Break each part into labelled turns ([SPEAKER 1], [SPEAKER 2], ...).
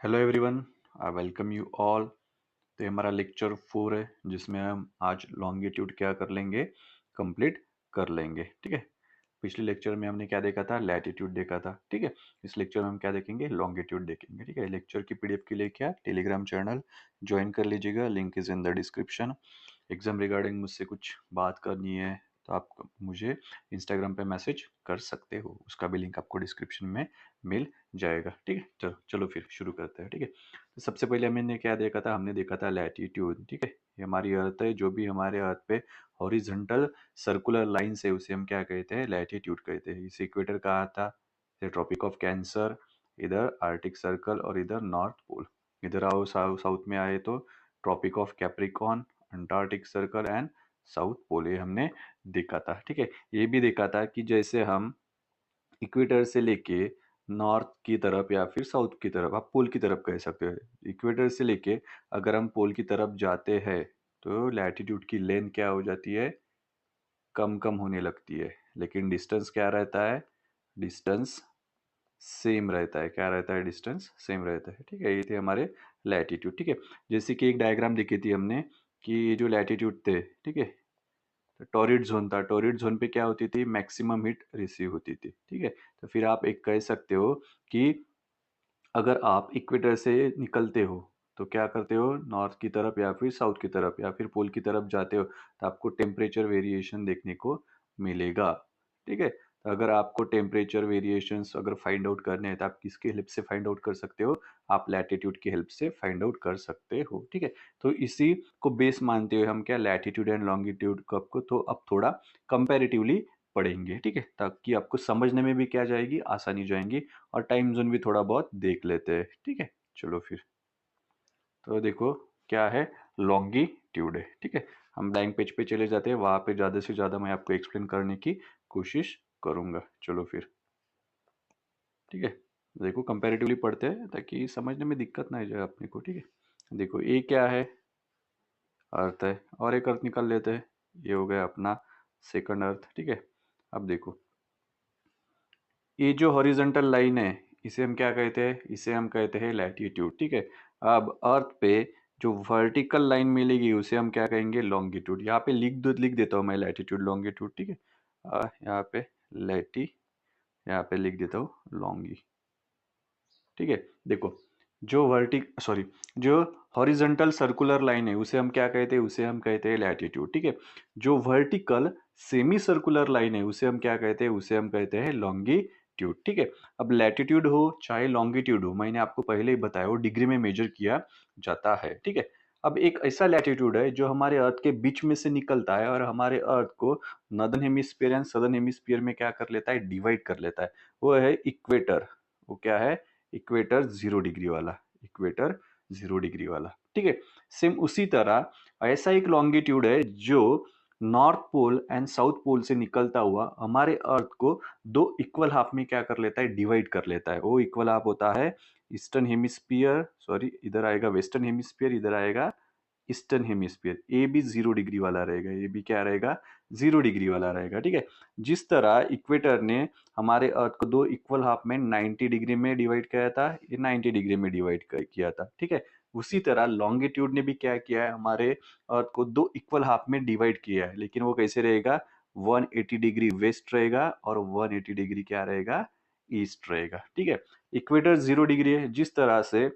[SPEAKER 1] Hello everyone, I welcome you all. तो ये हमारा लेक्चर 4 है जिसमें हम आज लॉन्गिट्यूड क्या कर लेंगे, कंप्लीट कर लेंगे। ठीक है। पिछले लेक्चर में हमने क्या देखा था, लैटिट्यूड देखा था। ठीक है। इस लेक्चर में हम क्या देखेंगे, लॉन्गिट्यूड देखेंगे। ठीक है। लेक्चर की पीडीएफ के लिए क्या टेलीग्राम चैनल ज्वाइन कर लीजिएगा, link is in the description. Exam regarding मुझसे कुछ बात करनी है तो आप मुझे इंस्टाग्राम पे मैसेज कर सकते हो, उसका भी लिंक आपको डिस्क्रिप्शन में मिल जाएगा। ठीक है। चलो चलो फिर शुरू करते हैं। ठीक है। तो सबसे पहले हमने क्या देखा था, हमने देखा था लैटिट्यूड। ठीक है। ये हमारी अर्थ है, जो भी हमारे अर्थ पे हॉरिजॉन्टल सर्कुलर लाइन है उसे हम क्या कहते हैं, लैटिट्यूड कहते हैं। इसे इक्वेटर कहा था, ट्रॉपिक ऑफ कैंसर, इधर आर्टिक सर्कल और इधर नॉर्थ पोल। इधर आओ साउथ में आए तो Tropic of Capricorn, Antarctic Circle and South Pole, ये हमने देखा था। ठीक है। ये भी देखा था कि जैसे हम इक्वेटर से लेके नॉर्थ की तरफ या फिर साउथ की तरफ, आप पोल की तरफ कह सकते हो। इक्वेटर से लेके अगर हम पोल की तरफ जाते हैं तो लैटिट्यूड की लेंथ क्या हो जाती है, कम कम होने लगती है, लेकिन डिस्टेंस क्या रहता है, डिस्टेंस सेम रहता है। क्या रहता है, डिस्टेंस सेम रहता है। ठीक है। ये थे हमारे लैटिट्यूड। ठीक है। जैसे कि एक डायग्राम देखी थी हमने कि ये जो लैटिट्यूड थे, ठीक है, टॉरिड जोन था। टॉरिड जोन पे क्या होती थी, मैक्सिमम हीट रिसीव होती थी। ठीक है। तो फिर आप एक कह सकते हो कि अगर आप इक्वेटर से निकलते हो तो क्या करते हो, नॉर्थ की तरफ या फिर साउथ की तरफ या फिर पोल की तरफ जाते हो तो आपको टेम्परेचर वेरिएशन देखने को मिलेगा। ठीक है। तो अगर आपको टेम्परेचर वेरिएशंस अगर फाइंड आउट करने हैं तो आप किसके हेल्प से फाइंड आउट कर सकते हो, आप लैटिट्यूड की हेल्प से फाइंड आउट कर सकते हो। ठीक है। तो इसी को बेस मानते हुए हम क्या लैटिट्यूड एंड लॉन्गिट्यूड को आपको तो अब थोड़ा कंपैरेटिवली पढ़ेंगे। ठीक है। ताकि आपको समझने में भी क्या जाएगी, आसानी जाएंगी, और टाइम जोन भी थोड़ा बहुत देख लेते हैं। ठीक है। चलो फिर, तो देखो क्या है, लॉन्गिट्यूड है। ठीक है। हम ब्लैंक पेज पे चले जाते हैं, वहां पे ज़्यादा से ज़्यादा मैं आपको एक्सप्लेन करने की कोशिश करूंगा। चलो फिर। ठीक है। देखो कंपैरेटिवली पढ़ते हैं ताकि समझने में दिक्कत ना आ जाए अपने को। ठीक है। देखो ए क्या है, अर्थ है, और एक अर्थ निकाल लेते हैं, ये हो गया अपना सेकंड अर्थ। ठीक है। अब देखो ये जो हॉरिजॉन्टल लाइन है इसे हम क्या कहते हैं, इसे हम कहते हैं लैटिट्यूड। ठीक है। अब अर्थ पे जो वर्टिकल लाइन मिलेगी उसे हम क्या कहेंगे, लॉन्गिट्यूड। यहाँ पे लिख देता हूँ मैं लैटिट्यूड लॉन्गिट्यूड। ठीक है। यहाँ पे लैटी, यहाँ पे लिख देता हूँ लॉन्गी। ठीक है। देखो जो हॉरिजॉन्टल सर्कुलर लाइन है उसे हम क्या कहते हैं, उसे हम कहते हैं लैटिट्यूड। ठीक है। जो वर्टिकल सेमी सर्कुलर लाइन है उसे हम क्या कहते हैं, उसे हम कहते हैं लॉन्गिट्यूड। ठीक है। अब लैटिट्यूड हो चाहे लॉन्गिट्यूड हो, मैंने आपको पहले ही बताया वो डिग्री में मेजर किया जाता है। ठीक है। अब एक ऐसा लैटिट्यूड है जो हमारे अर्थ के बीच में से निकलता है और हमारे अर्थ को northern hemisphere and southern hemisphere में क्या कर लेता है, डिवाइड कर लेता है। वो है इक्वेटर। वो क्या है, इक्वेटर 0 डिग्री वाला, इक्वेटर 0 डिग्री वाला। ठीक है। सेम उसी तरह ऐसा एक लॉन्गिट्यूड है जो North Pole and South Pole से निकलता हुआ हमारे अर्थ को दो इक्वल हाफ में क्या कर लेता है, डिवाइड कर लेता है। वो इक्वल हाफ होता है ईस्टर्न हेमिस्फीयर, सॉरी इधर आएगा वेस्टर्न हेमिस्फीयर, इधर आएगा ईस्टर्न हेमिस्फीयर। ए भी 0 डिग्री वाला रहेगा, ये भी क्या रहेगा, 0 डिग्री वाला रहेगा। ठीक है। जिस तरह इक्वेटर ने हमारे अर्थ को दो इक्वल हाफ में 90 डिग्री में डिवाइड किया था, ये 90 डिग्री में डिवाइड किया था। ठीक है। उसी तरह लॉन्गिट्यूड ने भी क्या किया है, हमारे अर्थ को दो इक्वल हाफ में डिवाइड किया है, लेकिन वो कैसे रहेगा, 180 डिग्री वेस्ट रहेगा और 180 डिग्री क्या रहेगा, ईस्ट रहेगा। ठीक है। इक्वेटर 0 डिग्री है। जिस तरह से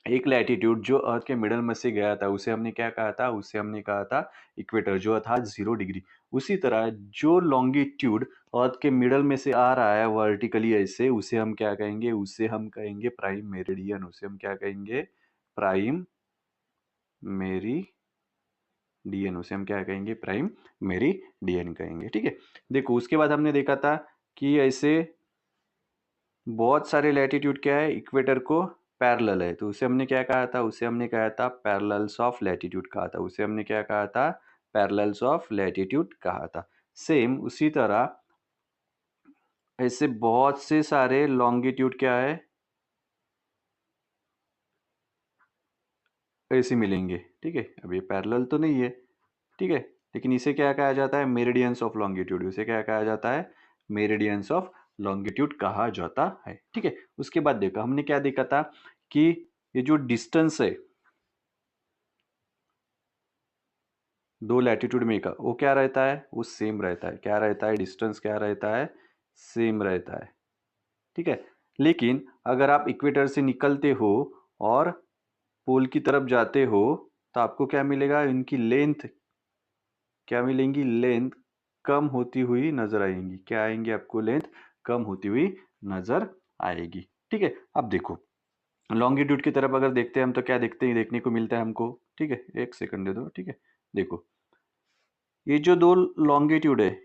[SPEAKER 1] एक लैटिट्यूड जो अर्थ के मिडल में से गया था उसे हमने क्या कहा था, उसे हमने कहा था इक्वेटर, जो था 0 डिग्री। उसी तरह जो लॉन्गिट्यूड अर्थ के मिडल में से आ रहा है वर्टिकली ऐसे, उसे हम क्या कहेंगे, उसे हम कहेंगे प्राइम मेरिडियन। उसे हम क्या कहेंगे, प्राइम मेरिडियन। उसे हम क्या कहेंगे, प्राइम मेरिडियन कहेंगे। ठीक है। देखो उसके बाद हमने देखा था कि ऐसे बहुत सारे लैटिट्यूड क्या है, इक्वेटर को पैरेलल है, तो उसे हमने क्या कहा था, उसे हमने कहा था पैरेलल्स ऑफ लैटिट्यूड कहा था। उसे हमने क्या कहा था, पैरेलल्स ऑफ लैटिट्यूड कहा था। सेम उसी तरह ऐसे बहुत से सारे लॉन्गिट्यूड क्या है, ऐसे मिलेंगे। ठीक है। अब ये पैरेलल तो नहीं है, ठीक है, लेकिन इसे क्या कहा जाता है, मेरिडियंस ऑफ लॉन्गिट्यूड। इसे क्या कहा जाता है, मेरिडियंस ऑफ लॉन्गिट्यूड कहा जाता है। ठीक है। उसके बाद देखा हमने क्या देखा था कि ये जो डिस्टेंस है दो लैटिट्यूड में का, वो क्या रहता है, वो सेम रहता है। क्या रहता है, डिस्टेंस क्या रहता है, सेम रहता है। ठीक है, लेकिन अगर आप इक्वेटर से निकलते हो और पोल की तरफ जाते हो तो आपको क्या मिलेगा, इनकी लेंथ क्या मिलेंगी, लेंथ कम होती हुई नजर आएंगी। क्या आएंगी आपको, लेंथ कम होती हुई नजर आएगी। ठीक है, अब देखो लॉन्गिट्यूड की तरफ अगर देखते हैं हम तो क्या देखते हैं, देखने को मिलता है हमको। ठीक है, एक सेकंड दे दो। ठीक है, देखो ये जो दो लॉन्गिट्यूड है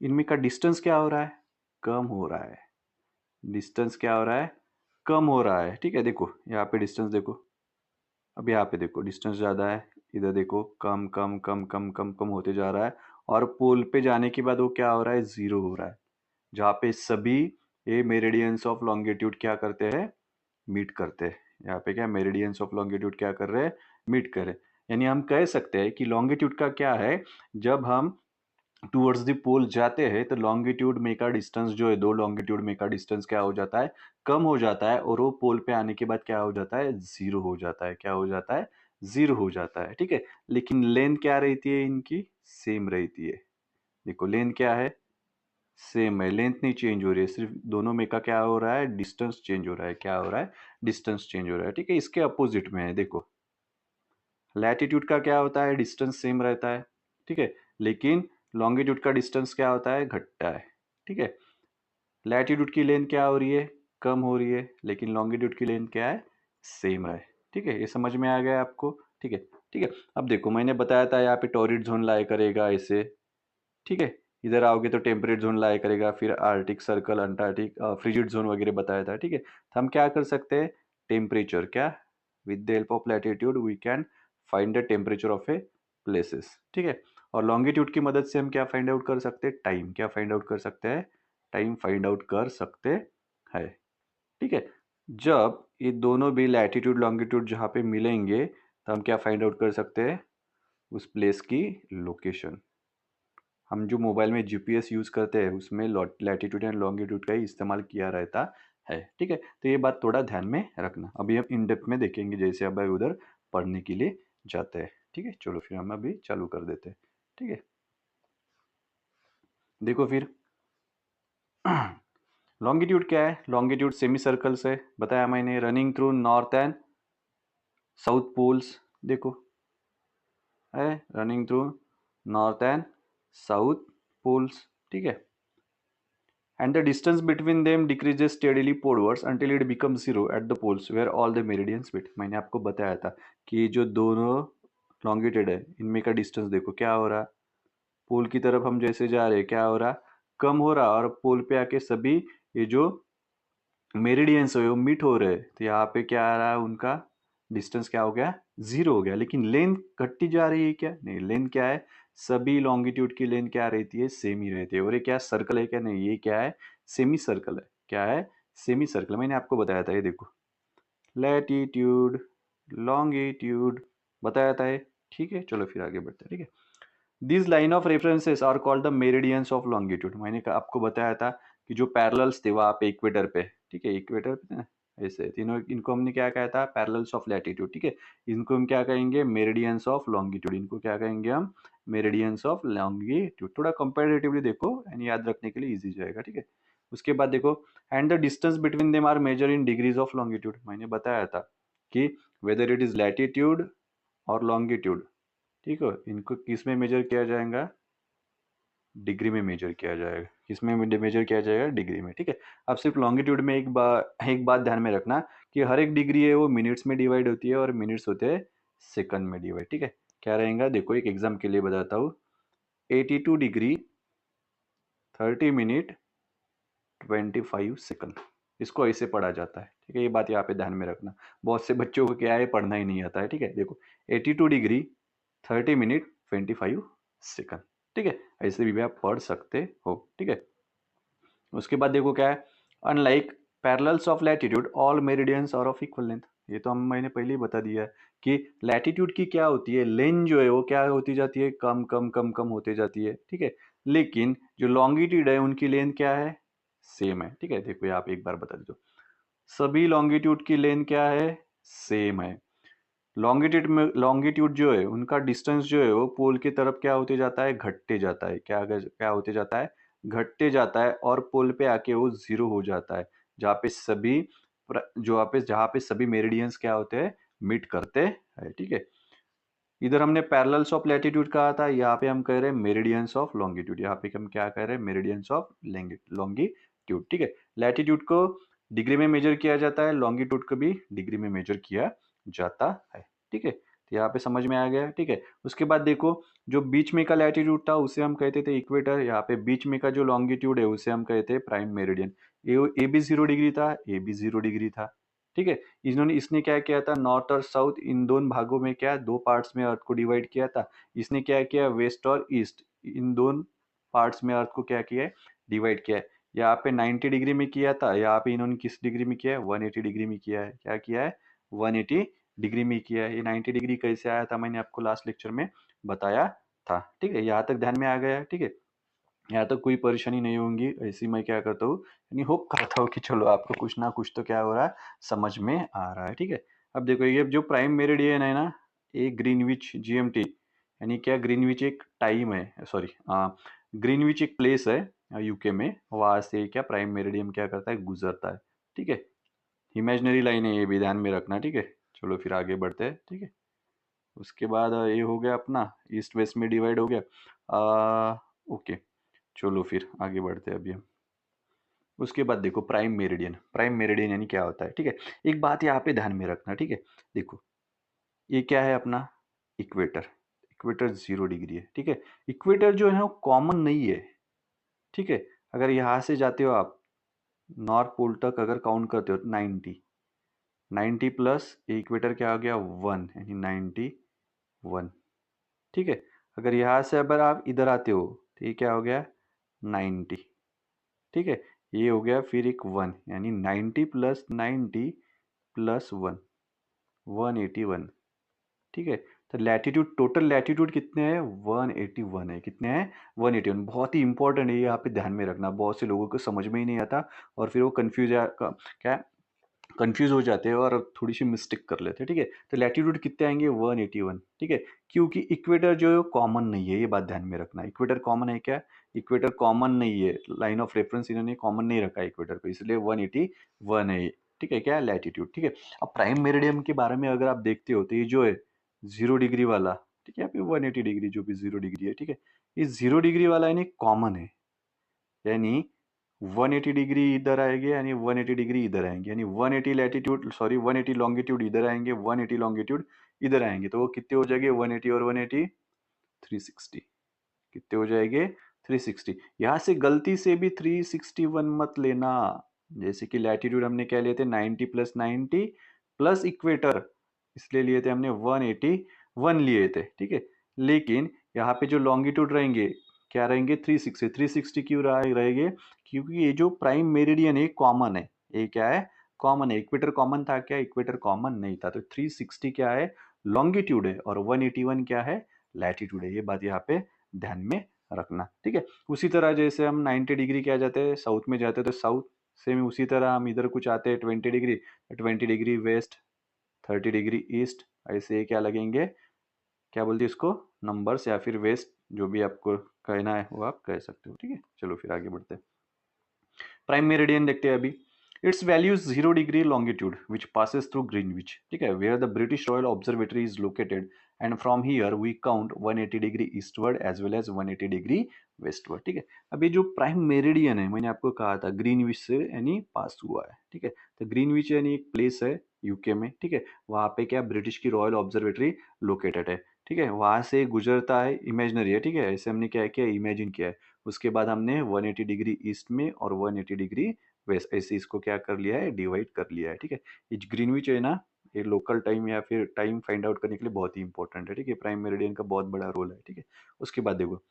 [SPEAKER 1] इनमें का डिस्टेंस क्या हो रहा है, कम हो रहा है। डिस्टेंस क्या हो रहा है, कम हो रहा है। ठीक है, देखो यहाँ पे डिस्टेंस देखो, अब यहाँ पे देखो डिस्टेंस ज़्यादा है, इधर देखो कम कम कम कम कम कम होते जा रहा है। और पोल पे जाने के बाद वो क्या हो रहा है, ज़ीरो हो रहा है। जहाँ पे सभी ये मेरिडियंस ऑफ लॉन्गिट्यूड क्या करते हैं, मीट करते हैं। यहाँ पे क्या मेरिडियंस ऑफ लॉन्गिट्यूड क्या कर रहे हैं, मीट कर रहे हैं। यानी हम कह सकते हैं कि लॉन्गिट्यूड का क्या है, जब हम टूवर्ड्स द पोल जाते हैं तो लॉन्गिट्यूड में का डिस्टेंस जो है, दो लॉन्गिट्यूड में का डिस्टेंस क्या हो जाता है, कम हो जाता है। और वो पोल पे आने के बाद क्या हो जाता है, जीरो हो जाता है। क्या हो जाता है, जीरो हो जाता है। ठीक है, लेकिन लेंथ क्या रहती है इनकी, सेम रहती है। देखो लेंथ क्या है, सेम है, लेंथ नहीं चेंज हो रही है, सिर्फ दोनों में का क्या हो रहा है, डिस्टेंस चेंज हो रहा है। क्या हो रहा है, डिस्टेंस चेंज हो रहा है। ठीक है, इसके अपोजिट में है, देखो लैटिट्यूड का क्या होता है, डिस्टेंस सेम रहता है। ठीक है, लेकिन लॉन्गिट्यूड का डिस्टेंस क्या होता है, घटता है। ठीक है, लैटिट्यूड की लेंथ क्या हो रही है, कम हो रही है, लेकिन लॉन्गिट्यूड की लेंथ क्या है, सेम है। ठीक है, ये समझ में आ गया आपको। ठीक है, ठीक है, अब देखो मैंने बताया था यहाँ पे टॉरिड जोन लाया करेगा ऐसे। ठीक है, इधर आओगे तो टेम्परेट जोन लाया करेगा, फिर Arctic circle, Antarctic, frigid zone वगैरह बताया था। ठीक है, तो हम क्या कर सकते हैं, टेम्परेचर क्या, with the help of latitude we can find the temperature of a places. ठीक है, और लॉन्गिट्यूड की मदद से हम क्या फाइंड आउट कर सकते हैं, टाइम। क्या फाइंड आउट कर सकते हैं, टाइम फाइंड आउट कर सकते हैं। ठीक है, जब ये दोनों भी लैटिट्यूड लॉन्गिट्यूड जहाँ पे मिलेंगे तो हम क्या फाइंड आउट कर सकते हैं, उस प्लेस की लोकेशन। हम जो मोबाइल में जीपीएस यूज़ करते हैं उसमें लैटिट्यूड एंड लॉन्गिट्यूड का ही इस्तेमाल किया रहता है। ठीक है, तो ये बात थोड़ा ध्यान में रखना। अभी हम इन डेप्थ में देखेंगे जैसे अब उधर पढ़ने के लिए जाते हैं। ठीक है, चलो फिर हम अभी चालू कर देते हैं। ठीक है, देखो फिर लॉन्गिट्यूड क्या है, लॉन्गिट्यूड सेमी सर्कल से बताया मैंने, running through north and south poles. देखो है running through north and south poles. ठीक है, and the distance between them decreases steadily polewards until it becomes zero at the poles where all the meridians meet। मैंने आपको बताया था कि जो दोनों लॉन्गिट्यूड है इनमें का डिस्टेंस देखो क्या हो रहा, पोल की तरफ हम जैसे जा रहे हैं क्या हो रहा, कम हो रहा, और पोल पे आके सभी ये जो मेरिडियंस है वो मीट हो रहे हैं। तो यहाँ पे क्या आ रहा है, उनका डिस्टेंस क्या हो गया, जीरो हो गया। लेकिन लेंथ घटती जा रही है क्या, नहीं, लेंथ क्या है, सभी लॉन्गिट्यूड की लेंथ क्या रहती है, सेम ही रहती है। और ये क्या सर्कल है क्या, नहीं, ये क्या है, सेमी सर्कल है। क्या है, सेमी सर्कल। मैंने आपको बताया था, ये देखो लैटिट्यूड लॉन्गिट्यूड बताया था ये। ठीक है, चलो फिर आगे बढ़ते हैं। ठीक है, this line of references are called the meridians of longitude. मैंने आपको बताया था कि जो पैरेलल्स थे वहाँ पे इक्वेटर पे, ठीक है, इक्वेटर पे ना ऐसे तीनों, इनको हमने क्या कहा था, पैरेलल्स ऑफ लैटिट्यूड। ठीक है, इनको हम क्या कहेंगे, मेरिडियंस ऑफ लॉन्गिट्यूड। इनको क्या कहेंगे हम, मेरिडियंस ऑफ लॉन्गिट्यूड। थोड़ा कंपैरेटिवली देखो एंड याद रखने के लिए इजी जाएगा। ठीक है, उसके बाद देखो, and the distance between them are measure in degrees of longitude. मैंने बताया था कि वेदर इट इज लैटिट्यूड और लॉन्गिट्यूड, ठीक है, इनको किस में मेजर किया जाएगा, डिग्री में मेजर किया जाएगा। किसमें मेजर किया जाएगा, डिग्री में। ठीक है, अब सिर्फ लॉन्गिट्यूड में एक बात ध्यान में रखना कि हर एक डिग्री है वो मिनट्स में डिवाइड होती है और मिनट्स होते हैं सेकंड में डिवाइड। ठीक है, क्या रहेगा, देखो एक एग्जाम के लिए बताता हूँ, 82 डिग्री 30 मिनट 25 सेकंड, इसको ऐसे पढ़ा जाता है। ठीक है, ये बात यहाँ पे ध्यान में रखना, बहुत से बच्चों को क्या है, पढ़ना ही नहीं आता है। ठीक है, देखो 82 डिग्री 30 मिनट 25 सेकंड। ठीक है, ऐसे भी आप पढ़ सकते हो। ठीक है, उसके बाद देखो क्या है, unlike parallels of latitude all meridians are of equal length. ये तो हम मैंने पहले ही बता दिया है कि लैटिट्यूड की क्या होती है, लेंथ जो है वो क्या होती जाती है, कम कम कम कम होते जाती है। ठीक है, लेकिन जो लॉन्गिट्यूड है उनकी लेंथ क्या है, सेम है। ठीक है, देखो यहाँ पे एक बार बता दो, सभी लॉन्गिट्यूड की लेंथ क्या है, सेम है। लॉन्गिट्यूड जो है उनका डिस्टेंस जो है वो पोल की तरफ क्या होते जाता है, घटते जाता है। क्या होते जाता है, घटते जाता है, और पोल पे आके वो जीरो हो जाता है, जहाँ पे सभी जहाँ पे सभी मेरिडियंस क्या होते हैं, मीट करते हैं। ठीक है, इधर हमने पैरेलल्स ऑफ लैटिट्यूड कहा था, यहाँ पे हम कह रहे हैं मेरिडियंस ऑफ लॉन्गिट्यूड। यहाँ पे हम क्या कह रहे हैं, मेरिडियंस ऑफ लॉन्गिट्यूड। ठीक है, लैटिट्यूड को डिग्री में मेजर किया जाता है, लॉन्गिट्यूड को भी डिग्री में मेजर किया जाता है। ठीक है, तो यहाँ पे समझ में आ गया। ठीक है, उसके बाद देखो, जो बीच में का लैटिट्यूड था उसे हम कहते थे इक्वेटर, यहाँ पे बीच में का जो लॉन्गिट्यूड है उसे हम कहते हैं प्राइम मेरिडियन। ए भी 0 डिग्री था, ए भी 0 डिग्री था। ठीक है, इसने क्या किया था, नॉर्थ और साउथ इन दोनों भागों में क्या, दो पार्ट्स में अर्थ को डिवाइड किया था। इसने क्या किया, वेस्ट और ईस्ट इन दोनों पार्ट्स में अर्थ को क्या किया है, डिवाइड किया है। यहाँ पे 90 डिग्री में किया था, यहाँ पे इन्होंने किस डिग्री में किया है, 180 डिग्री में किया है। क्या किया है, 180 डिग्री में किया है। ये 90 डिग्री कैसे आया था, मैंने आपको लास्ट लेक्चर में बताया था। ठीक है, यहाँ तक ध्यान में आ गया। ठीक है, यहाँ तक कोई परेशानी नहीं होंगी। ऐसी मैं क्या करता हूँ, यानी होप करता हूँ कि चलो आपको कुछ ना कुछ तो क्या हो रहा है, समझ में आ रहा है। ठीक है, अब देखो ये जो प्राइम मेरिडियन है ना, ये ग्रीनविच जीएमटी, यानी क्या, ग्रीनविच एक टाइम है, सॉरी, ग्रीनविच एक प्लेस है यूके में, वहां से क्या प्राइम मेरिडियन क्या करता है, गुजरता है। ठीक है, इमेजिनरी लाइन है, ये भी ध्यान में रखना। ठीक है, चलो फिर आगे बढ़ते हैं। ठीक है, उसके बाद ये हो गया अपना, ईस्ट वेस्ट में डिवाइड हो गया। ओके, चलो फिर आगे बढ़ते हैं अभी हम। उसके बाद देखो प्राइम मेरिडियन, प्राइम मेरिडियन यानी क्या होता है। ठीक है, एक बात यहाँ पे ध्यान में रखना। ठीक है, देखो ये क्या है अपना, इक्वेटर। इक्वेटर 0 डिग्री है। ठीक है, इक्वेटर जो है वो कॉमन नहीं है। ठीक है, अगर यहाँ से जाते हो आप नॉर्थ पोल तक, अगर काउंट करते हो 90 प्लस इक्वेटर क्या हो गया, 1, यानी 91। ठीक है, अगर यहाँ से अगर आप इधर आते हो तो ये क्या हो गया, 90। ठीक है, ये हो गया फिर एक 1, यानी 90 प्लस 90 प्लस 1, 181। ठीक है, तो लैटिट्यूड, टोटल लैटिट्यूड कितने हैं, 181 है। कितने हैं, 181। बहुत ही इंपॉर्टेंट है, ये यहाँ पे ध्यान में रखना, बहुत से लोगों को समझ में ही नहीं आता और फिर वो क्या कंफ्यूज हो जाते हैं और थोड़ी सी मिस्टेक कर लेते हैं। ठीक है, तो लैटिट्यूड कितने आएंगे, 181। ठीक है, क्योंकि इक्वेटर जो है कॉमन नहीं है, ये बात ध्यान में रखना। इक्वेटर कॉमन है क्या, इक्वेटर कॉमन नहीं है, लाइन ऑफ रेफरेंस इन्होंने कॉमन नहीं रखा इक्वेटर को, इसलिए 181 है ये। ठीक है, क्या लैटिट्यूड। ठीक है, अब प्राइम मेरिडियन के बारे में अगर आप देखते हो तो ये जो है 0 डिग्री वाला, ठीक है, यहाँ पे 180 डिग्री जो भी 0 डिग्री है। ठीक है, ये 0 डिग्री वाला यानी कॉमन है, यानी 180 डिग्री इधर आएंगे, यानी 180 डिग्री इधर आएंगे, यानी 180 लैटिट्यूड, सॉरी 180 लॉन्गिट्यूड इधर आएंगे, 180 लॉन्गिट्यूड इधर आएंगे, तो वो कितने हो जाएंगे, 180 और 180 360। कितने हो जाएंगे, 360। यहाँ से गलती से भी 361 मत लेना। जैसे कि लैटिट्यूड हमने क्या लिए थे, 90 प्लस 90 प्लस इक्वेटर, इसलिए लिए थे हमने 181 लिए थे। ठीक है, लेकिन यहाँ पे जो लॉन्गिट्यूड रहेंगे क्या रहेंगे, 360। 360 क्यों रहेंगे, क्योंकि ये जो प्राइम मेरिडियन है कॉमन है। ये क्या है, कॉमन है। इक्वेटर कॉमन था क्या, इक्वेटर कॉमन नहीं था, तो 360 क्या है, लॉन्गिट्यूड है, और 181 क्या है, लैटिट्यूड है। ये बात यहाँ पे ध्यान में रखना। ठीक है, उसी तरह जैसे हम 90 डिग्री क्या जाते हैं, साउथ में जाते हैं, तो साउथ से उसी तरह हम इधर कुछ आते हैं 20 degree, 20 degree west, 30 degree east, ऐसे क्या लगेंगे, क्या बोलते हैं इसको, नंबर्स, या फिर वेस्ट, जो भी आपको कहना है वो आप कह सकते हो। ठीक है, चलो फिर आगे बढ़ते हैं। प्राइम मेरिडियन देखते हैं अभी। Its value 0 degree longitude which passes through Greenwich. ठीक है, where the British Royal Observatory is located, and from here we count 180 degree eastward as well as 180 degree westward. ठीक है, अभी जो प्राइम मेरिडियन है, मैंने आपको कहा था ग्रीनविच से यानी पास हुआ है। ठीक है, तो ग्रीनविच यानी एक प्लेस है यूके में। ठीक है, वहाँ पे क्या ब्रिटिश की रॉयल ऑब्जर्वेटरी लोकेटेड है। ठीक है, वहाँ से गुजरता है, इमेजिनरी है। ठीक है, ऐसे हमने क्या किया, इमेजिन किया है। उसके बाद हमने 180 डिग्री ईस्ट में और 180 डिग्री वेस्ट, ऐसे इसको क्या कर लिया है, डिवाइड कर लिया है। ठीक है, ये ग्रीनविच है ना, ये लोकल टाइम या फिर टाइम फाइंड आउट करने के लिए बहुत ही इंपॉर्टेंट है। ठीक है, प्राइम मेरिडियन का बहुत बड़ा रोल है। ठीक है, उसके बाद देखो,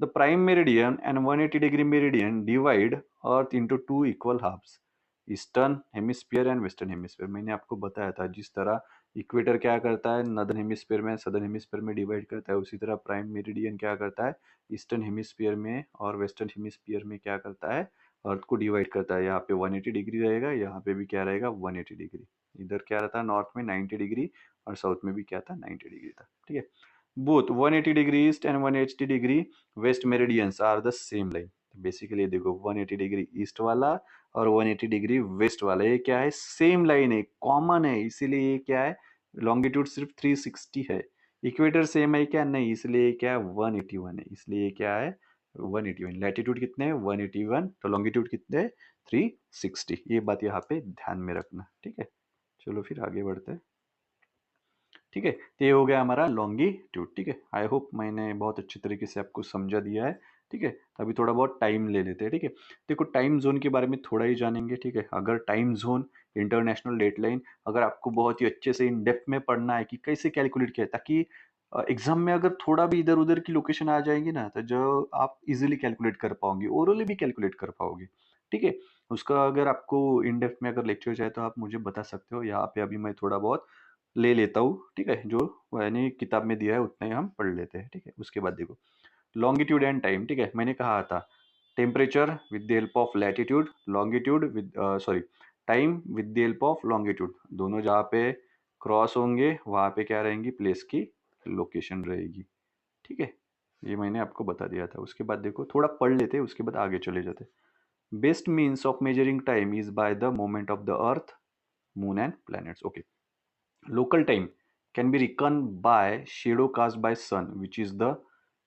[SPEAKER 1] the prime meridian and 180 degree meridian divide earth into two equal halves, eastern hemisphere and western hemisphere. मैंने आपको बताया था, जिस तरह इक्वेटर क्या करता है, नॉर्दर्न हेमिस्फीयर में, सदर्न हेमिस्फीयर में डिवाइड करता है, उसी तरह प्राइम मेरिडियन क्या करता है, ईस्टर्न हेमिस्फीयर में और वेस्टर्न हेमिस्फीयर में क्या करता है, अर्थ को डिवाइड करता है। यहाँ पे 180 डिग्री रहेगा, यहाँ पे भी क्या रहेगा 180 डिग्री। इधर क्या रहता है नॉर्थ में 90 डिग्री और साउथ में भी क्या था 90 डिग्री था, ठीक है। Both 180 degree east and 180 degree west meridians are the same line. Basically देखो 180 डिग्री ईस्ट वाला और 180 डिग्री वेस्ट वाला ये क्या है, सेम लाइन है, कॉमन है, इसीलिए ये क्या है लॉन्गिट्यूड सिर्फ 360 है। इक्वेटर सेम है क्या, नहीं, इसलिए क्या है 181 है, इसलिए क्या है 181। लैटिट्यूड कितने हैं 181, तो लॉन्गिट्यूड कितने हैं 360। ये बात यहाँ पे ध्यान में रखना, ठीक है। चलो फिर आगे बढ़ते हैं, ठीक है। तो ये हो गया हमारा लॉन्गिट्यूड, ठीक है। आई होप मैंने बहुत अच्छी तरीके से आपको समझा दिया है, ठीक है। तो अभी थोड़ा बहुत टाइम ले लेते हैं, ठीक है। देखो टाइम जोन के बारे में थोड़ा ही जानेंगे, ठीक है। अगर टाइम जोन, इंटरनेशनल डेटलाइन, अगर आपको बहुत ही अच्छे से इन डेप्थ में पढ़ना है कि कैसे कैलकुलेट किया है, ताकि एग्जाम में अगर थोड़ा भी इधर उधर की लोकेशन आ जाएंगी ना, तो जो आप इजीली कैलकुलेट कर पाओगे, ओरली भी कैलकुलेट कर पाओगे, ठीक है। उसका अगर आपको इन डेप्थ में अगर लेक्चर चाहिए तो आप मुझे बता सकते हो, यहाँ पे अभी मैं थोड़ा बहुत ले लेता हूँ, ठीक है। जो मैंने किताब में दिया है उतना ही हम पढ़ लेते हैं, ठीक है। उसके बाद देखो लॉन्गिट्यूड एंड टाइम, ठीक है। मैंने कहा था temperature with the help of latitude, longitude with sorry time with the help of longitude, दोनों जहाँ पे क्रॉस होंगे वहाँ पे क्या रहेंगी, प्लेस की लोकेशन रहेगी, ठीक है। ये मैंने आपको बता दिया था। उसके बाद देखो थोड़ा पढ़ लेते हैं, उसके बाद आगे चले जाते हैं। Best means of measuring time is by the moment of the earth, moon and planets, okay. Local time can be reckoned by shadow cast by sun, which is the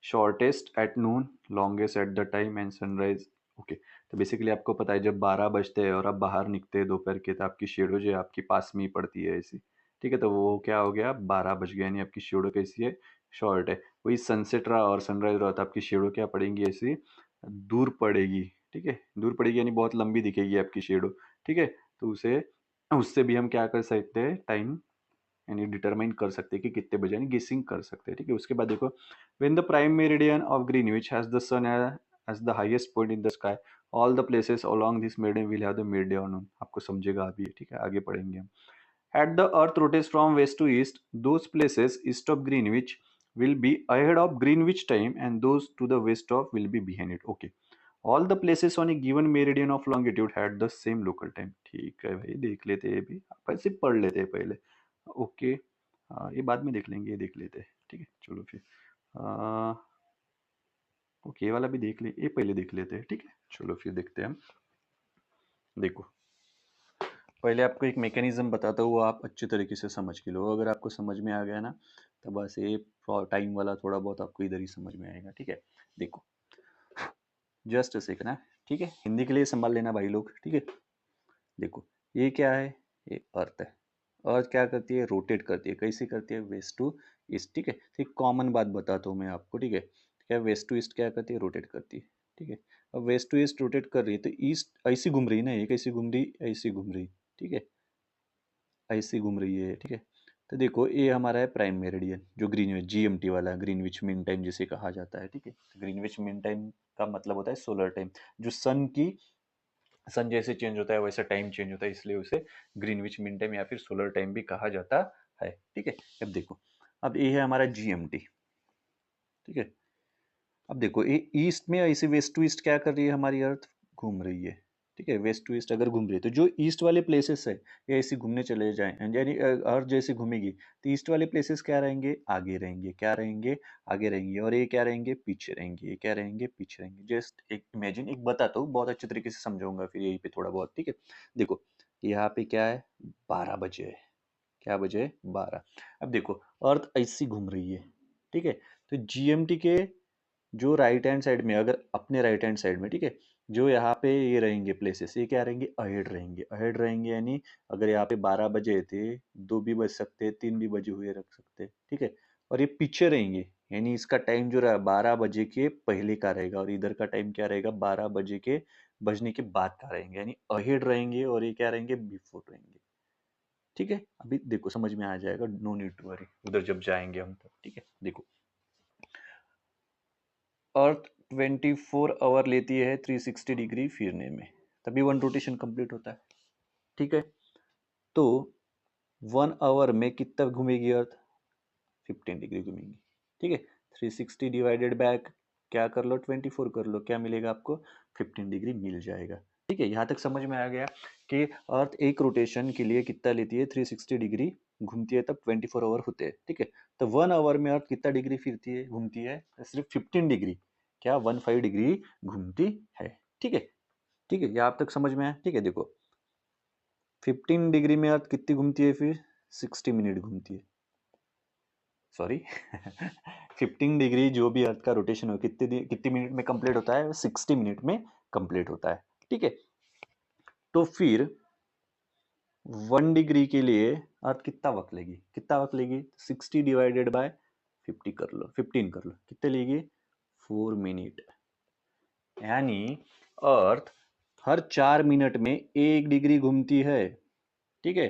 [SPEAKER 1] shortest at noon, longest at the time and sunrise. Okay, तो basically आपको पता है जब 12 बजते हैं और आप बाहर निकलते हैं दोपहर के, तो आपकी शेडो जो है आपके पास में ही पड़ती है ऐसी, ठीक है। तो वो क्या हो गया 12 बज गया, यानी आपकी शेडो कैसी है, शॉर्ट है। वही सनसेट रहा और सनराइज रहा तो आपकी शेडो क्या पड़ेगी, ऐसी दूर पड़ेगी, ठीक है। दूर पड़ेगी यानी बहुत लंबी दिखेगी आपकी शेडो, ठीक है। तो उसे उससे भी हम क्या कर सकते हैं, टाइम यानी डिटरमाइन कर सकते हैं कि कितने बजे, यानी गेसिंग कर सकते हैं, ठीक है। उसके बाद देखो when the prime meridian of Greenwich has the sun as the highest point in the sky, all the places along this meridian will have the midday और नून। आपको समझेगा अभी, ठीक है, आगे पढ़ेंगे हम। At the earth rotates from west to east, those places east of Greenwich will be ahead of greenwich time and those to the west of will be behind it, okay. All the places on a given meridian of longitude had the same local time, ठीक है भाई, देख लेते हैं, भी आप ऐसे पढ़ लेते हैं पहले, ओके। ये बाद में देख लेंगे, ये देख लेते हैं, ठीक है। चलो फिर ओके, ये वाला भी देख ले, ये पहले देख लेते हैं, ठीक है। चलो फिर देखते हैं हम। देखो पहले आपको एक मैकेनिज्म बताता हूँ, वो आप अच्छे तरीके से समझ के लो। अगर आपको समझ में आ गया ना, तो बस ये टाइम वाला थोड़ा बहुत आपको इधर ही समझ में आएगा, ठीक है। देखो जस्ट सीखना, ठीक है। हिंदी के लिए संभाल लेना भाई लोग, ठीक है। देखो ये क्या है, ये अर्थ है। अर्थ क्या करती है, रोटेट करती है। कैसे करती है, वेस्ट टू ईस्ट, ठीक है। तो एक कॉमन बात बताता हूँ मैं आपको, ठीक है। क्या वेस्ट टू ईस्ट क्या करती है, रोटेट करती है, ठीक है। अब वेस्ट टू ईस्ट रोटेट कर रही है तो ईस्ट ऐसी घूम रही है ना, ये कैसी घूम रही, ऐसी घूम रही, ठीक है, ऐसी घूम रही है, ठीक है। तो देखो ये हमारा है प्राइम मेरिडियन, जो ग्रीनविच जीएमटी वाला, ग्रीनविच मीन टाइम जिसे कहा जाता है, ठीक है। ग्रीनविच मीन टाइम का मतलब होता है सोलर टाइम, जो सन जैसे चेंज होता है वैसे टाइम चेंज होता है, इसलिए उसे ग्रीनविच मीन टाइम या फिर सोलर टाइम भी कहा जाता है, ठीक है। अब देखो, अब ये है हमारा जीएमटी, ठीक है। अब देखो ये ईस्ट में ऐसे वेस्ट टू ईस्ट क्या कर रही है हमारी अर्थ, घूम रही है, ठीक है। वेस्ट टू ईस्ट अगर घूम रही है तो जो ईस्ट वाले प्लेसेस है ये ऐसे घूमने चले जाएं, यानी अर्थ जैसे घूमेगी तो ईस्ट वाले प्लेसेस क्या रहेंगे, आगे रहेंगे, क्या रहेंगे, आगे रहेंगे। और ये क्या रहेंगे, पीछे रहेंगे, ये क्या रहेंगे, पीछे रहेंगे। जस्ट एक इमेजिन, एक बताता हूँ, बहुत अच्छे तरीके से समझाऊंगा फिर यहीं पे थोड़ा बहुत, ठीक है। देखो यहाँ पे क्या है, 12 बजे है, क्या बजे है, 12। अब देखो अर्थ ऐसी घूम रही है, ठीक है। तो जीएमटी के जो राइट हैंड साइड में, अगर अपने राइट हैंड साइड में, ठीक है, जो यहाँ पे ये रहेंगे प्लेसेस, ये क्या रहेंगे, अहेड रहेंगे, अहेड रहेंगे। यानी अगर यहाँ पे 12 बजे थे, 2 भी बज सकते, 3 भी बजे हुए रख सकते, ठीक है। और ये पीछे रहेंगे, यानी इसका टाइम जो रहा 12 बजे के पहले का रहेगा, और इधर का टाइम क्या रहेगा, 12 बजे के बजने के बाद का रहेंगे, यानी अहेड रहेंगे, और ये क्या रहेंगे, बिफोर रहेंगे, ठीक है। अभी देखो समझ में आ जाएगा, नो नीड टू वरी, उधर जब जाएंगे हम तब, ठीक है। देखो अर्थ 24 आवर लेती है 360 डिग्री फिरने में, तभी 1 रोटेशन कंप्लीट होता है, ठीक है। तो 1 आवर में कितना घूमेगी अर्थ, 15 डिग्री घूमेगी, ठीक है। 360 डिवाइडेड बाय क्या कर लो 24 कर लो, क्या मिलेगा आपको 15 डिग्री मिल जाएगा। ठीक है, यहाँ तक समझ में आ गया कि अर्थ एक रोटेशन के लिए कितना लेती है, 360 डिग्री घूमती है, तब 24 आवर होते हैं। ठीक है, तो 1 आवर में अर्थ कितना डिग्री फिरती है, घूमती है, सिर्फ 15 डिग्री, क्या 15 डिग्री घूमती है। ठीक है, ठीक है, ये आप तक समझ में आया। ठीक है, देखो 15 डिग्री में अर्थ कितनी घूमती है, फिर 60 मिनट घूमती है, सॉरी 15 डिग्री जो भी अर्थ का रोटेशन हो कितने मिनट में कंप्लीट होता है, 60 मिनट में कंप्लीट होता है। ठीक है, तो फिर 1 डिग्री के लिए अर्थ कितना वक्त लेगी, कितना वक्त लेगी, 60 डिवाइडेड बाय 50 कर लो, 15 कर लो, कितने लेगी 4 मिनट। यानी अर्थ हर 4 मिनट में 1 डिग्री घूमती है। ठीक है,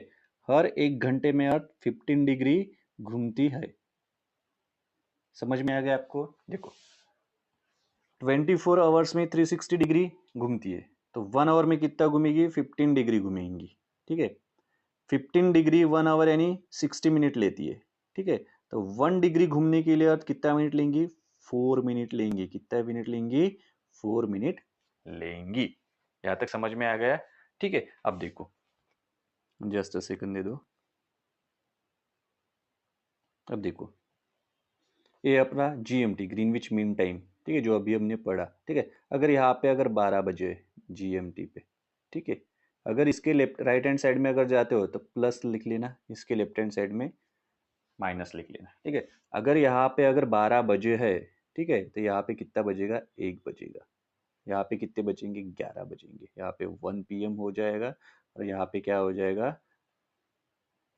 [SPEAKER 1] हर 1 घंटे में अर्थ 15 डिग्री घूमती है। समझ में आ गया आपको। देखो 24 आवर्स में 360 डिग्री घूमती है, तो 1 आवर में कितना घूमेगी, 15 डिग्री घूमेंगी। ठीक है, 15 डिग्री 1 आवर यानी 60 मिनट लेती है। ठीक है, तो 1 डिग्री घूमने के लिए अर्थ कितना मिनट लेंगी, 4 मिनट लेंगी। कितना मिनट लेंगी, 4 मिनट लेंगी। यहां तक समझ में आ गया। ठीक है, अब देखो जस्ट अ सेकंड दे दो। अब देखो ये अपना GMT ग्रीनविच मीन टाइम, ठीक है, जो अभी हमने पढ़ा। ठीक है, अगर यहाँ पे अगर 12 बजे GMT पे, ठीक है, अगर इसके लेफ्ट राइट हैंड साइड में अगर जाते हो तो प्लस लिख लेना, इसके लेफ्ट हैंड साइड में माइनस लिख लेना। ठीक है, अगर यहाँ पे अगर 12 बजे है, ठीक है, तो यहाँ पे कितना बजेगा, 1 बजेगा। यहाँ पे कितने बजेंगे, 11 बजेंगे। यहाँ पे 1 PM हो जाएगा और यहाँ पे क्या हो जाएगा,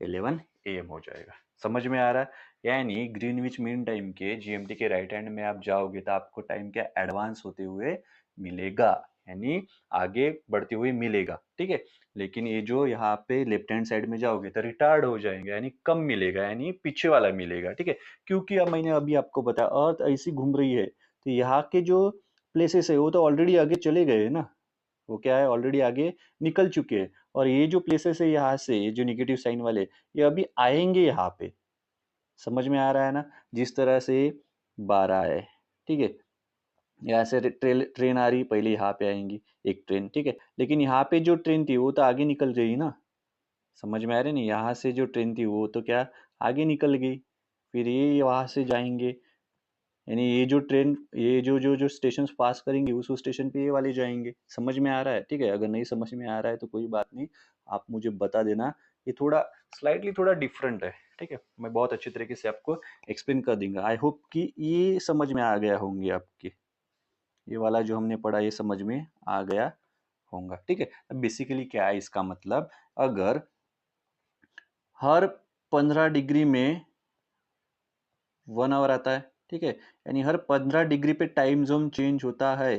[SPEAKER 1] 11 AM हो जाएगा। समझ में आ रहा है। यानी ग्रीनविच मीन टाइम के GMT के राइट हैंड में आप जाओगे तो आपको टाइम क्या एडवांस होते हुए मिलेगा, यानी आगे बढ़ते हुए मिलेगा। ठीक है, लेकिन ये जो यहाँ पे लेफ्ट हैंड साइड में जाओगे तो रिटार्ड हो जाएंगे, यानी कम मिलेगा, यानी पीछे वाला मिलेगा। ठीक है, क्योंकि अब मैंने अभी आपको बताया अर्थ ऐसी घूम रही है, तो यहाँ के जो प्लेसेस है वो तो ऑलरेडी आगे चले गए हैं ना, वो क्या है ऑलरेडी आगे निकल चुके हैं। और ये जो प्लेसेस है यहाँ से, ये जो निगेटिव साइन वाले, ये अभी आएंगे यहाँ पे। समझ में आ रहा है ना, जिस तरह से 12 है, ठीक है, यहाँ से ट्रेन आ रही, पहले यहाँ पे आएंगी एक ट्रेन। ठीक है, लेकिन यहाँ पे जो ट्रेन थी वो तो आगे निकल गई ना। समझ में आ रही नहीं, यहाँ से जो ट्रेन थी वो तो क्या आगे निकल गई, फिर ये वहां से जाएंगे, यानी ये जो ट्रेन, ये जो जो जो स्टेशन पास करेंगे उस स्टेशन पे ये वाले जाएंगे। समझ में आ रहा है। ठीक है, अगर नहीं समझ में आ रहा है तो कोई बात नहीं, आप मुझे बता देना। ये थोड़ा स्लाइटली थोड़ा डिफरेंट है। ठीक है, मैं बहुत अच्छी तरीके से आपको एक्सप्लेन कर दूंगा। आई होप कि ये समझ में आ गया होंगे आपके, ये वाला जो हमने पढ़ा ये समझ में आ गया होगा। ठीक है, अब बेसिकली क्या है इसका मतलब, अगर हर 15 डिग्री में 1 आवर आता है, ठीक है, यानी हर 15 डिग्री पे टाइम जोन चेंज होता है।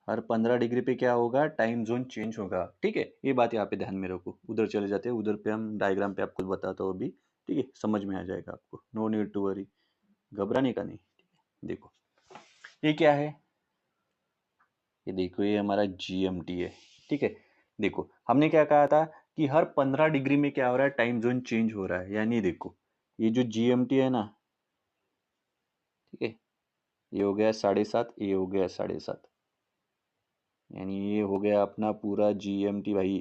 [SPEAKER 1] हर 15 डिग्री पे क्या होगा, टाइम जोन चेंज होगा। ठीक है, ये बात यहाँ पे ध्यान में रखो। उधर चले जाते हैं, उधर पे हम डायग्राम पे आपको बताता हूँ अभी। ठीक है, समझ में आ जाएगा आपको, नो नीड टू वरी, घबराने का नहीं। ठीक है, देखो ये क्या है, ये देखो ये हमारा GMT है। ठीक है, देखो हमने क्या कहा था कि हर 15 डिग्री में क्या हो रहा है, टाइम जोन चेंज हो रहा है। यानी देखो ये जो GMT है ना, ठीक है, ये हो गया 7:30, ये हो गया 7:30, यानी ये हो गया अपना पूरा GMT भाई,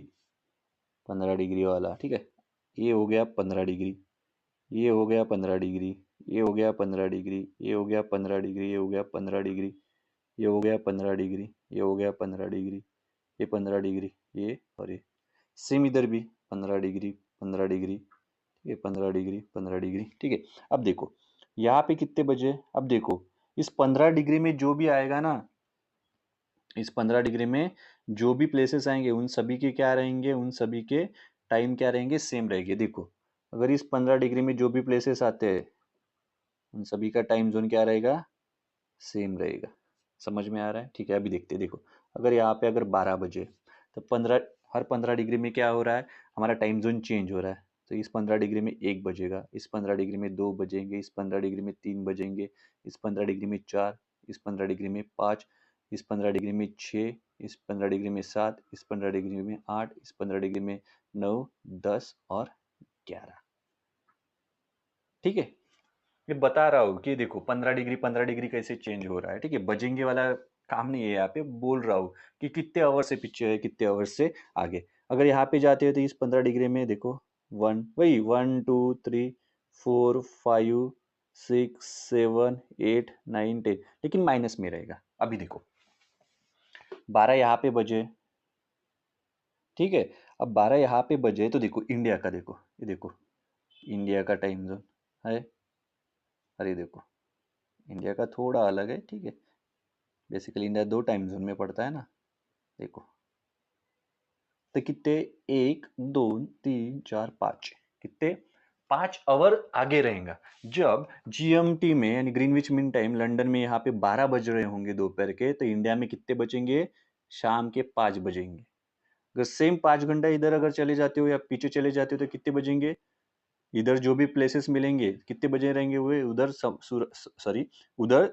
[SPEAKER 1] 15 डिग्री वाला। ठीक है, ये हो गया 15 डिग्री, ये हो गया 15 डिग्री, ये हो गया 15 डिग्री, ये हो गया 15 डिग्री, ये हो गया 15 डिग्री, ये हो गया 15 डिग्री, ये हो गया 15 डिग्री, ये 15 डिग्री, ये और ये सेम इधर भी 15 डिग्री, 15 डिग्री, ये 15 डिग्री, 15 डिग्री। ठीक है, अब देखो यहाँ पे कितने बजे, अब देखो इस 15 डिग्री में जो भी आएगा ना, इस 15 डिग्री में जो भी प्लेसेस आएंगे उन सभी के क्या रहेंगे, उन सभी के टाइम क्या रहेंगे, सेम रहेंगे। देखो अगर इस 15 डिग्री में जो भी प्लेसेस आते हैं उन सभी का टाइम जोन क्या रहेगा, सेम रहेगा। समझ में आ रहा है। ठीक है, अभी देखते हैं। देखो अगर यहाँ पे अगर 12 बजे, तो 15 हर 15 डिग्री में क्या हो रहा है, हमारा टाइम जोन चेंज हो रहा है। तो इस 15 डिग्री में 1 बजेगा, इस 15 डिग्री में 2 बजेंगे, इस 15 डिग्री में 3 बजेंगे, इस 15 डिग्री में 4, इस 15 डिग्री में 5, इस 15 डिग्री में 6, इस 15 डिग्री में 7, इस 15 डिग्री में 8, इस 15 डिग्री में 9, 10 और 11। ठीक है, ये बता रहा हूँ कि देखो 15 डिग्री कैसे चेंज हो रहा है, ठीक है। बजेंगे वाला काम नहीं है, यहाँ पे बोल रहा हूँ कि कितने आवर से पीछे है, कितने आवर से आगे। अगर यहाँ पे जाते हो तो इस 15 डिग्री में देखो, वन वही 1 2 3 4 5 6 7 8 9 10, लेकिन माइनस में रहेगा। अभी देखो 12 यहाँ पे बजे, ठीक है। अब 12 यहाँ पे बजे तो देखो इंडिया का, देखो ये देखो इंडिया का टाइम जोन है। अरे देखो इंडिया का थोड़ा अलग है, ठीक है। बेसिकली इंडिया दो टाइम जोन में पड़ता है ना, देखो। तो कितने, 1 2 3 4 5, कितने, 5 आवर आगे रहेगा। जब जीएमटी में यानी ग्रीनविच मीन टाइम लंदन में यहाँ पे 12 बज रहे होंगे दोपहर के, तो इंडिया में कितने बजेंगे, शाम के 5 बजेंगे। अगर सेम 5 घंटा इधर अगर चले जाते हो या पीछे चले जाते हो तो कितने बजेंगे, इधर जो भी प्लेसेस मिलेंगे कितने बजे रहेंगे हुए उधर, सॉरी उधर,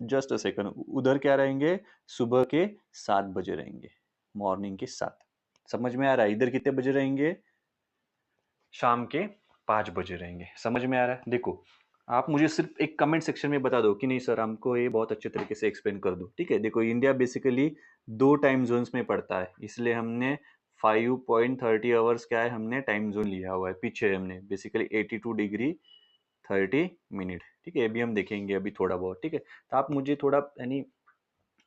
[SPEAKER 1] जस्ट अ सेकंड, उधर क्या रहेंगे, सुबह के 7 बजे रहेंगे, मॉर्निंग के 7। समझ में आ रहा है, इधर कितने बजे रहेंगे, शाम के 5 बजे रहेंगे। समझ में आ रहा है। देखो आप मुझे सिर्फ एक कमेंट सेक्शन में बता दो कि नहीं सर हमको ये बहुत अच्छे तरीके से एक्सप्लेन कर दो, ठीक है। देखो इंडिया बेसिकली दो टाइम जोन्स में पड़ता है, इसलिए हमने 5.30 आवर्स क्या है, हमने टाइम जोन लिया हुआ है। पीछे हमने बेसिकली 82 डिग्री 30 मिनट, ठीक है। अभी हम देखेंगे अभी थोड़ा बहुत, ठीक है। तो आप मुझे थोड़ा यानी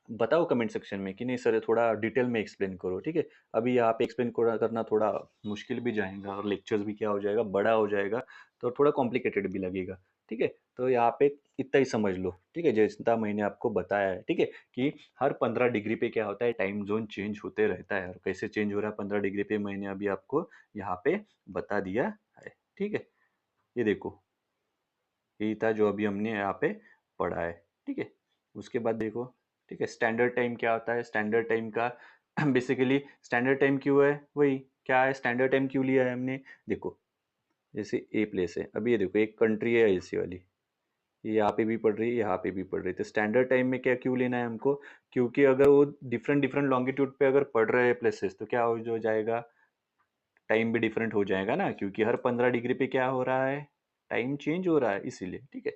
[SPEAKER 1] बताओ कमेंट सेक्शन में कि नहीं सर थोड़ा डिटेल में एक्सप्लेन करो, ठीक है। अभी यहाँ पे एक्सप्लेन करना थोड़ा मुश्किल भी जाएगा और लेक्चर्स भी क्या हो जाएगा, बड़ा हो जाएगा, तो थोड़ा कॉम्प्लिकेटेड भी लगेगा, ठीक है। तो यहाँ पे इतना ही समझ लो, ठीक है, जितना मैंने आपको बताया है, ठीक है, कि हर 15 डिग्री पे क्या होता है, टाइम जोन चेंज होते रहता है। और कैसे चेंज हो रहा है 15 डिग्री पे, मैंने अभी आपको यहाँ पे बता दिया है, ठीक है। ये देखो यही था जो अभी हमने यहाँ पे पढ़ा है, ठीक है। उसके बाद देखो, ठीक है, स्टैंडर्ड टाइम क्या होता है, स्टैंडर्ड टाइम का बेसिकली स्टैंडर्ड टाइम क्यों है, वही क्या है, स्टैंडर्ड टाइम क्यों लिया है हमने, देखो जैसे ए प्लेस है, अभी ये देखो एक कंट्री है ऐसी वाली, ये यहाँ पे भी पढ़ रही है, यहाँ पे भी पढ़ रही है, तो स्टैंडर्ड टाइम में क्या क्यों लेना है हमको, क्योंकि अगर वो डिफरेंट डिफरेंट लॉन्गिट्यूड पे अगर पढ़ रहे हैं प्लेसेस, तो क्या हो जाएगा, टाइम भी डिफरेंट हो जाएगा ना, क्योंकि हर 15 डिग्री पे क्या हो रहा है, टाइम चेंज हो रहा है, इसीलिए, ठीक है।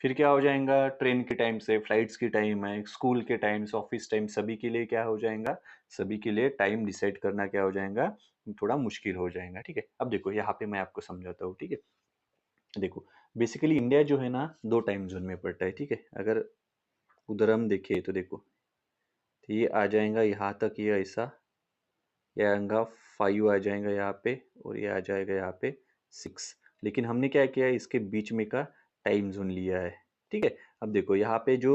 [SPEAKER 1] फिर क्या हो जाएगा, ट्रेन के टाइम से फ्लाइट्स की टाइम है, स्कूल के टाइम्स, ऑफिस टाइम, सभी के लिए क्या हो जाएगा, सभी के लिए टाइम डिसाइड करना क्या हो जाएगा, थोड़ा मुश्किल हो जाएगा, ठीक है। अब देखो यहाँ पे मैं आपको समझाता हूँ, ठीक है। देखो बेसिकली इंडिया जो है ना दो टाइम जोन में पड़ता है, ठीक है। अगर उधर हम देखें तो देखो, तो ये आ जाएगा यहाँ तक, ये ऐसा, ये आएगा 5 आ जाएगा यहाँ पे, और ये आ जाएगा यहाँ पे 6। लेकिन हमने क्या किया है, इसके बीच में का टाइम जोन लिया है, ठीक है। अब देखो यहाँ पे जो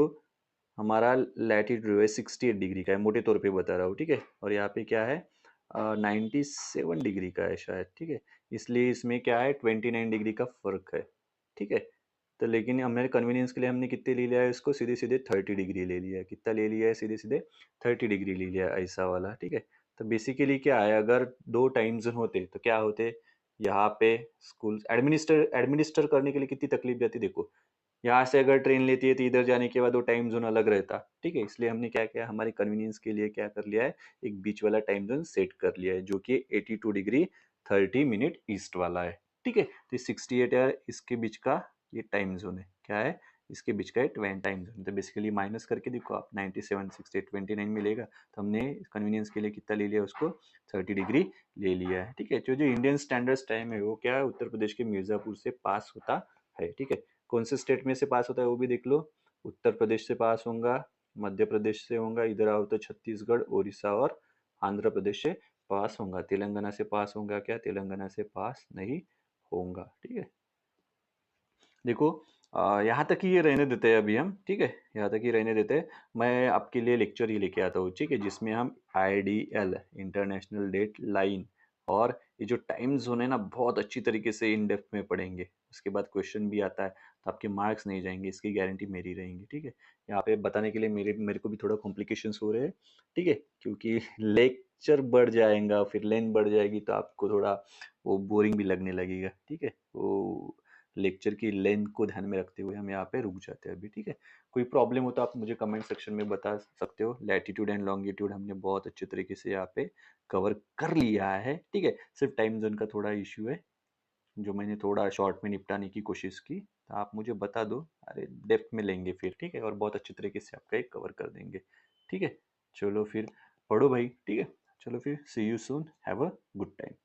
[SPEAKER 1] हमारा लैटिट्यूड है 68 डिग्री का है, मोटे तौर पे बता रहा हूँ, ठीक है। और यहाँ पे क्या है, 97 डिग्री का है शायद, ठीक है। इसलिए इसमें क्या है, 29 डिग्री का फर्क है, ठीक है। तो लेकिन हमारे कन्वीनियंस के लिए हमने कितने ले लिया है इसको, सीधे सीधे 30 डिग्री ले लिया है। कितना ले लिया है, सीधे सीधे 30 डिग्री ले लिया है, ऐसा वाला, ठीक है। तो बेसिकली क्या है, अगर दो टाइम जोन होते तो क्या होते, यहाँ पे स्कूल एडमिनिस्टर एडमिनिस्टर करने के लिए कितनी तकलीफ जाती, देखो यहाँ से अगर ट्रेन लेती है तो इधर जाने के बाद वो टाइम जोन अलग रहता, ठीक है। इसलिए हमने क्या किया, हमारे कन्वीनियंस के लिए क्या कर लिया है, एक बीच वाला टाइम जोन सेट कर लिया है, जो कि 82 डिग्री 30 मिनट ईस्ट वाला है, ठीक है। तो 68 है, इसके बीच का ये टाइम जोन है, क्या है, इसके बीच का ट्वेंटी टाइम जोन। तो बेसिकली माइनस करके देखो आप, 97 68 29 मिलेगा। तो हमने कन्वीनियंस के लिए कितना ले लिया उसको, 30 डिग्री ले लिया है, ठीक है। जो जो इंडियन स्टैंडर्ड टाइम है वो क्या है, उत्तर प्रदेश के मिर्जापुर से पास होता है, ठीक है। कौन से स्टेट में से पास होता है वो भी देख लो, उत्तर प्रदेश से पास होगा, मध्य प्रदेश से होगा, इधर आओ तो छत्तीसगढ़, उड़ीसा और आंध्र प्रदेश से पास होगा। तेलंगाना से पास होगा क्या, तेलंगाना से पास नहीं होगा, ठीक है। देखो यहाँ तक ही ये रहने देते हैं अभी हम, ठीक है, यहाँ तक ही रहने देते हैं। मैं आपके लिए लेक्चर ही लेके आता हूँ, ठीक है, जिसमें हम आईडीएल इंटरनेशनल डेट लाइन और ये जो टाइम जोन है ना बहुत अच्छी तरीके से इन डेप्थ में पढ़ेंगे। उसके बाद क्वेश्चन भी आता है, तो आपके मार्क्स नहीं जाएंगे, इसकी गारंटी मेरी रहेंगी, ठीक है। यहाँ पे बताने के लिए मेरे मेरे को भी थोड़ा कॉम्प्लिकेशंस हो रहे हैं, ठीक है, क्योंकि लेक्चर बढ़ जाएगा, फिर लेंथ बढ़ जाएगी, तो आपको थोड़ा वो बोरिंग भी लगने लगेगा, ठीक है। वो लेक्चर की लेंथ को ध्यान में रखते हुए हम यहाँ पे रुक जाते हैं अभी, ठीक है। कोई प्रॉब्लम हो तो आप मुझे कमेंट सेक्शन में बता सकते हो। लैटिट्यूड एंड लॉन्गिट्यूड हमने बहुत अच्छे तरीके से यहाँ पे कवर कर लिया है, ठीक है। सिर्फ टाइम जोन का थोड़ा इश्यू है, जो मैंने थोड़ा शॉर्ट में निपटाने की कोशिश की, तो आप मुझे बता दो। अरे डेप्थ में लेंगे फिर, ठीक है, और बहुत अच्छे तरीके से आपका एक कवर कर देंगे। ठीक है, चलो फिर पढ़ो भाई। ठीक है, चलो फिर see you soon, have a good time.